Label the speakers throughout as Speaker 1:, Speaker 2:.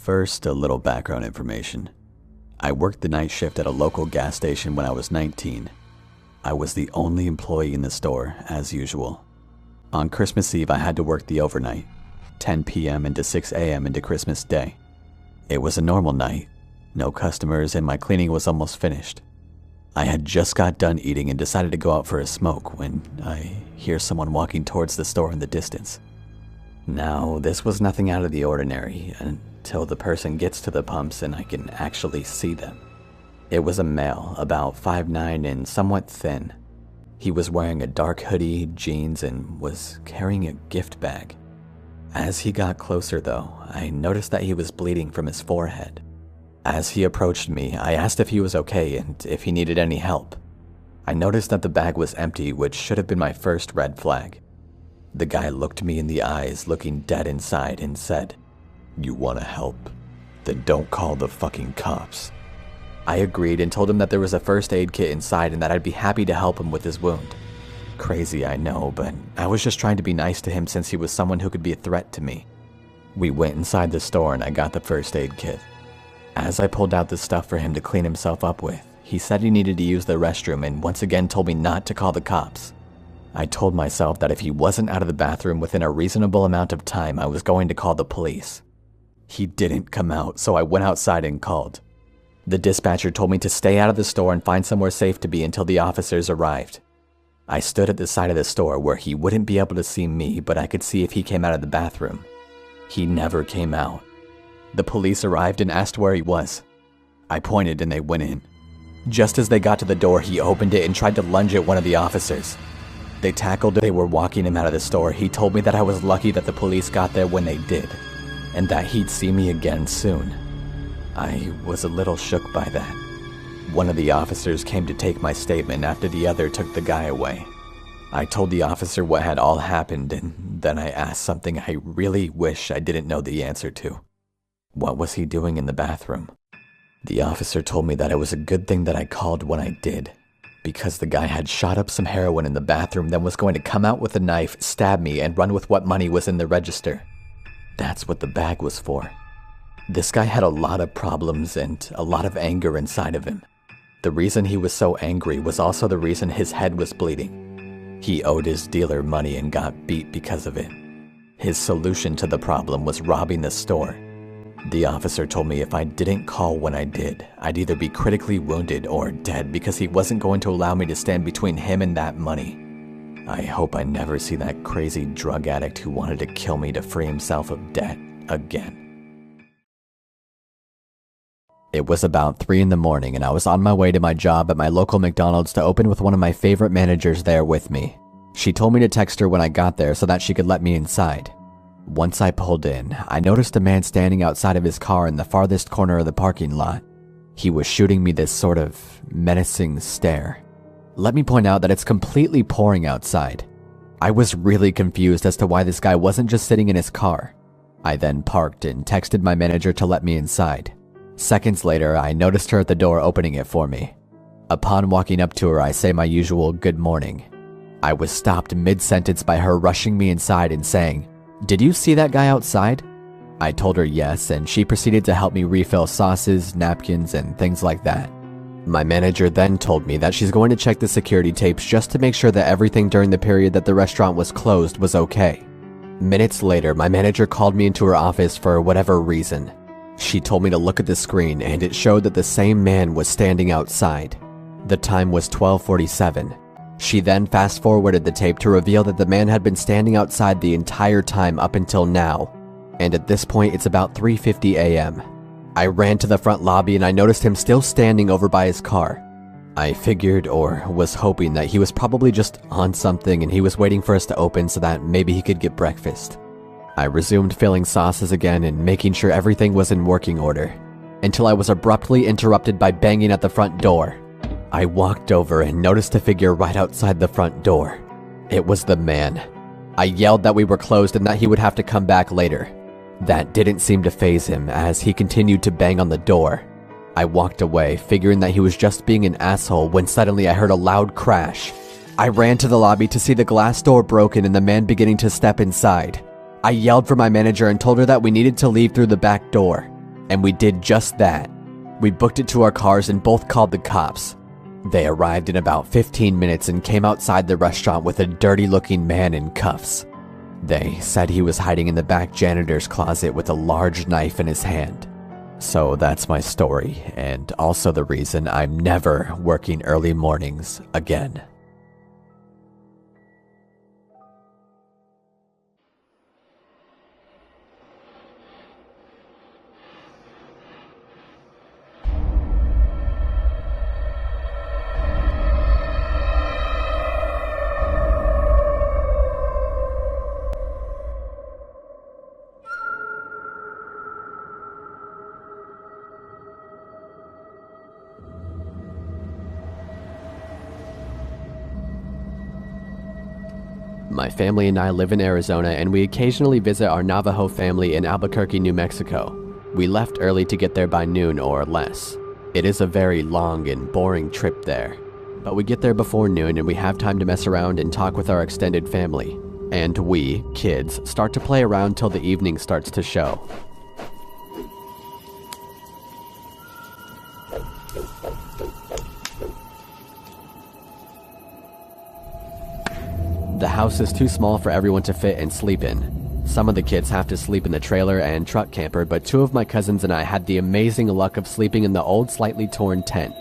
Speaker 1: First, a little background information. I worked the night shift at a local gas station when I was 19. I was the only employee in the store, as usual. On Christmas Eve, I had to work the overnight, 10 p.m. into 6 a.m. into Christmas Day. It was a normal night, no customers, and my cleaning was almost finished. I had just got done eating and decided to go out for a smoke when I hear someone walking towards the store in the distance. Now, this was nothing out of the ordinary until the person gets to the pumps and I can actually see them. It was a male, about 5'9" and somewhat thin. He was wearing a dark hoodie, jeans, and was carrying a gift bag. As he got closer though, I noticed that he was bleeding from his forehead. As he approached me, I asked if he was okay and if he needed any help. I noticed that the bag was empty, which should have been my first red flag. The guy looked me in the eyes, looking dead inside, and said, "You want to help? Then don't call the fucking cops." I agreed and told him that there was a first aid kit inside and that I'd be happy to help him with his wound. Crazy, I know, but I was just trying to be nice to him since he was someone who could be a threat to me. We went inside the store and I got the first aid kit. As I pulled out the stuff for him to clean himself up with, he said he needed to use the restroom and once again told me not to call the cops. I told myself that if he wasn't out of the bathroom within a reasonable amount of time, I was going to call the police. He didn't come out, so I went outside and called. The dispatcher told me to stay out of the store and find somewhere safe to be until the officers arrived. I stood at the side of the store where he wouldn't be able to see me, but I could see if he came out of the bathroom. He never came out. The police arrived and asked where he was. I pointed and they went in. Just as they got to the door, he opened it and tried to lunge at one of the officers. They tackled. They were walking him out of the store. He told me that I was lucky that the police got there when they did, and that he'd see me again soon. I was a little shook by that. One of the officers came to take my statement after the other took the guy away. I told the officer what had all happened, and then I asked something I really wish I didn't know the answer to. What was he doing in the bathroom? The officer told me that it was a good thing that I called when I did, because the guy had shot up some heroin in the bathroom, then was going to come out with a knife, stab me, and run with what money was in the register. That's what the bag was for. This guy had a lot of problems and a lot of anger inside of him. The reason he was so angry was also the reason his head was bleeding. He owed his dealer money and got beat because of it. His solution to the problem was robbing the store. The officer told me if I didn't call when I did, I'd either be critically wounded or dead because he wasn't going to allow me to stand between him and that money. I hope I never see that crazy drug addict who wanted to kill me to free himself of debt again. It was about 3 in the morning and I was on my way to my job at my local McDonald's to open with one of my favorite managers there with me. She told me to text her when I got there so that she could let me inside. Once I pulled in, I noticed a man standing outside of his car in the farthest corner of the parking lot. He was shooting me this sort of menacing stare. Let me point out that it's completely pouring outside. I was really confused as to why this guy wasn't just sitting in his car. I then parked and texted my manager to let me inside. Seconds later, I noticed her at the door opening it for me. Upon walking up to her, I say my usual good morning. I was stopped mid-sentence by her rushing me inside and saying, "Did you see that guy outside?" I told her yes, and she proceeded to help me refill sauces, napkins, and things like that. My manager then told me that she's going to check the security tapes just to make sure that everything during the period that the restaurant was closed was okay. Minutes later, my manager called me into her office for whatever reason. She told me to look at the screen and it showed that the same man was standing outside. The time was 12:47. She then fast-forwarded the tape to reveal that the man had been standing outside the entire time up until now, and at this point it's about 3:50 a.m. I ran to the front lobby and I noticed him still standing over by his car. I figured, or was hoping, that he was probably just on something and he was waiting for us to open so that maybe he could get breakfast. I resumed filling sauces again and making sure everything was in working order, until I was abruptly interrupted by banging at the front door. I walked over and noticed a figure right outside the front door. It was the man. I yelled that we were closed and that he would have to come back later. That didn't seem to faze him as he continued to bang on the door. I walked away, figuring that he was just being an asshole, when suddenly I heard a loud crash. I ran to the lobby to see the glass door broken and the man beginning to step inside. I yelled for my manager and told her that we needed to leave through the back door.
Speaker 2: And we did just that. We booked it to our cars and both called the cops. They arrived in about 15 minutes and came outside the restaurant with a dirty-looking man in cuffs. They said he was hiding in the back janitor's closet with a large knife in his hand. So that's my story, and also the reason I'm never working early mornings again. My family and I live in Arizona, and we occasionally visit our Navajo family in Albuquerque, New Mexico. We left early to get there by noon or less. It is a very long and boring trip there, but we get there before noon and we have time to mess around and talk with our extended family. And we, kids, start to play around till the evening starts to show. The house is too small for everyone to fit and sleep in. Some of the kids have to sleep in the trailer and truck camper, but two of my cousins and I had the amazing luck of sleeping in the old, slightly torn tent.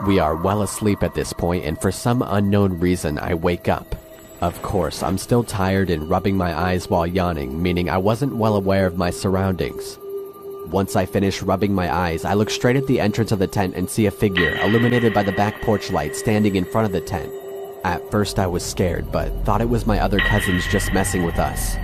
Speaker 2: We are well asleep at this point, and for some unknown reason, I wake up. Of course, I'm still tired and rubbing my eyes while yawning, meaning I wasn't well aware of my surroundings. Once I finish rubbing my eyes, I look straight at the entrance of the tent and see a figure illuminated by the back porch light standing in front of the tent. At first I was scared, but thought it was my other cousins just messing with us.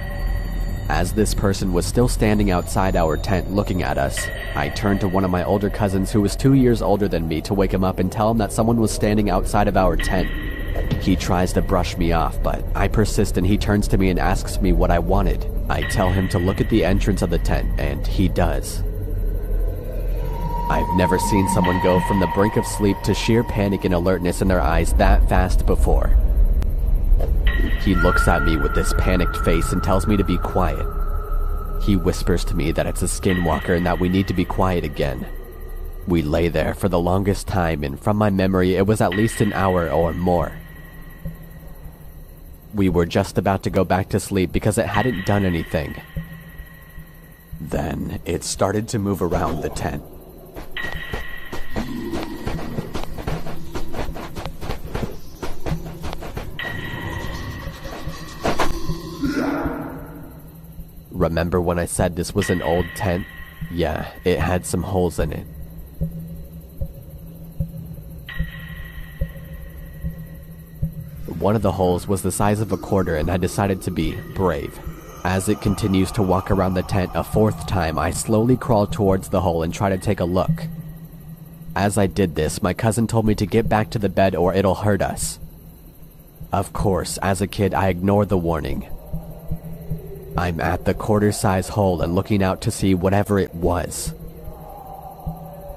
Speaker 2: As this person was still standing outside our tent looking at us, I turned to one of my older cousins who was 2 years older than me to wake him up and tell him that someone was standing outside of our tent. He tries to brush me off, but I persist and he turns to me and asks me what I wanted. I tell him to look at the entrance of the tent, and he does. I've never seen someone go from the brink of sleep to sheer panic and alertness in their eyes that fast before. He looks at me with this panicked face and tells me to be quiet. He whispers to me that it's a skinwalker and that we need to be quiet again. We lay there for the longest time, and from my memory it was at least an hour or more. We were just about to go back to sleep because it hadn't done anything. Then it started to move around the tent. Remember when I said this was an old tent? Yeah, it had some holes in it. One of the holes was the size of a quarter, and I decided to be brave. As it continues to walk around the tent a fourth time, I slowly crawl towards the hole and try to take a look. As I did this, my cousin told me to get back to the bed or it'll hurt us. Of course, as a kid, I ignored the warning. I'm at the quarter-size hole and looking out to see whatever it was.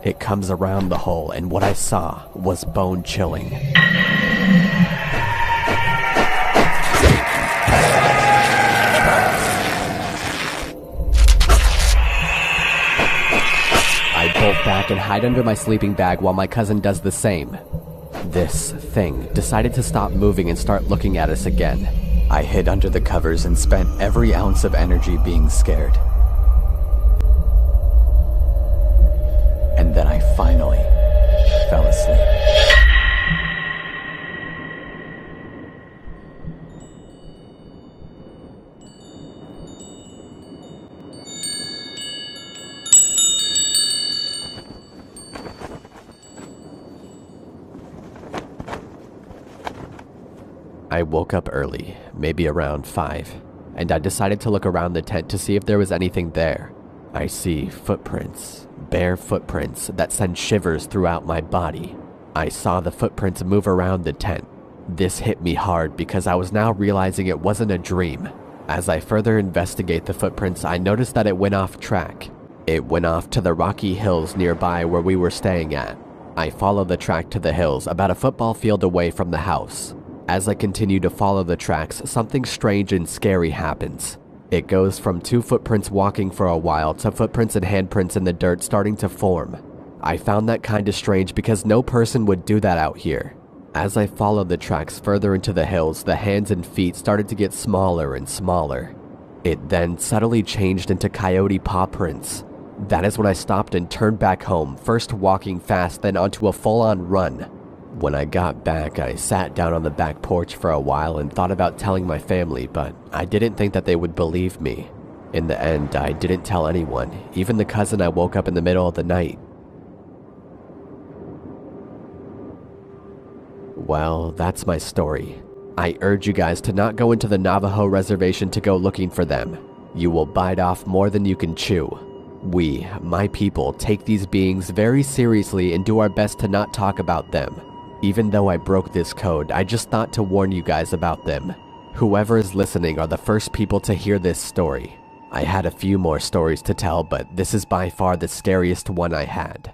Speaker 2: It comes around the hole, and what I saw was bone-chilling. I bolt back and hide under my sleeping bag while my cousin does the same. This thing decided to stop moving and start looking at us again. I hid under the covers and spent every ounce of energy being scared. And then I finally fell asleep. I woke up early, maybe around 5, and I decided to look around the tent to see if there was anything there. I see footprints, bare footprints that send shivers throughout my body. I saw the footprints move around the tent. This hit me hard because I was now realizing it wasn't a dream. As I further investigate the footprints, I noticed that it went off track. It went off to the rocky hills nearby where we were staying at. I followed the track to the hills, about a football field away from the house. As I continue to follow the tracks, something strange and scary happens. It goes from 2 footprints walking for a while to footprints and handprints in the dirt starting to form. I found that kinda strange because no person would do that out here. As I followed the tracks further into the hills, the hands and feet started to get smaller and smaller. It then subtly changed into coyote paw prints. That is when I stopped and turned back home, first walking fast, then onto a full-on run. When I got back, I sat down on the back porch for a while and thought about telling my family, but I didn't think that they would believe me. In the end, I didn't tell anyone, even the cousin I woke up in the middle of the night. Well, that's my story. I urge you guys to not go into the Navajo reservation to go looking for them. You will bite off more than you can chew. We, my people, take these beings very seriously and do our best to not talk about them. Even though I broke this code, I just thought to warn you guys about them. Whoever is listening are the first people to hear this story. I had a few more stories to tell, but this is by far the scariest one I had.